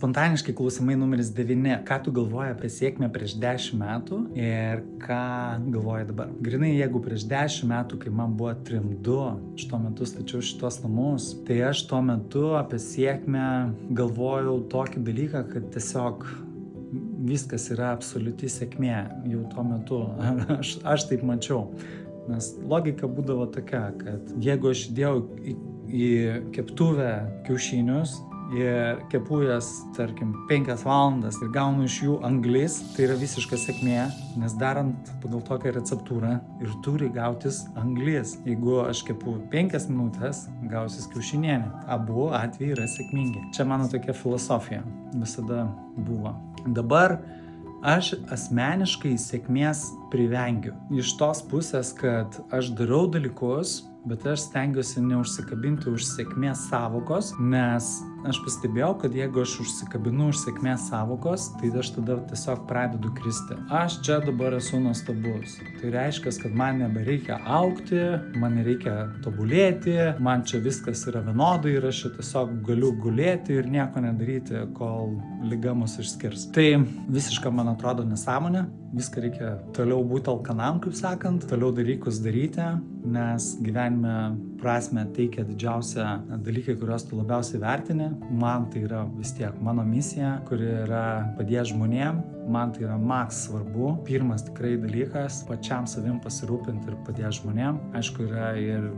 Spontaniškai klausimai numeris 9. Ką tu galvoji apie sėkmę prieš 10 metų ir ką galvoji dabar? Grynai, jeigu prieš 10 metų, kai man buvo 3-2, aš tuo metu stačiau šitos namus, tai aš tuo metu apie sėkmę galvojau tokį dalyką, kad tiesiog viskas yra absoliuti sėkmė jau tuo metu. Aš taip mačiau. Nes logika būdavo tokia, kad jeigu aš įdėjau į keptuvę kiaušinius ir kepu jas, tarkim, 5 valandas ir gaunu iš jų anglis, tai yra visiška sėkmė, nes darant pagal tokią receptūrą ir turi gautis anglis. Jeigu aš kepu 5 minutės, gausis kiaušinienė. Abu atvejai yra sėkmingi. Čia mano tokia filosofija visada buvo. Dabar aš asmeniškai sėkmės privengiu. Iš tos pusės, kad aš darau dalykus, bet aš stengiuosi neužsikabinti už sėkmės savokos, nes aš pastebėjau, kad jeigu aš užsikabinu už sėkmės savokos, tai aš tada tiesiog pradedu kristi. Aš čia dabar esu nuostabus. Tai reiškia, kad man nebereikia augti, man nereikia tobulėti, man čia viskas yra vienodai ir aš čia tiesiog galiu gulėti ir nieko nedaryti, kol liga mus išskirs. Tai visiškai, man atrodo, nesąmonė. Viską reikia toliau būti alkanam, kaip sakant, toliau dalykus daryti, nes gyvenime prasme teikia didžiausia dalykai, kuriuos tu labiausiai vertini. Man tai yra vis tiek mano misija, kuri yra padėti žmonėm. Man tai yra maks svarbu. Pirmas tikrai dalykas - pačiam savim pasirūpinti ir padėti žmonėm. Aišku, yra ir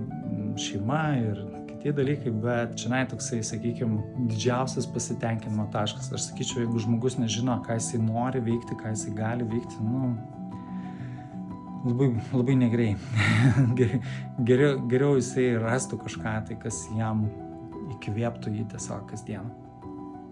šeima, ir kiti dalykai, bet čia toksai, sakykime, didžiausias pasitenkinimo taškas. Aš sakyčiau, jeigu žmogus nežino, ką jisai nori veikti, ką jisai gali veikti, labai negerai. Geriau jisai rastų kažką, tai kas jam įkvėptų jį tiesiog kasdieną.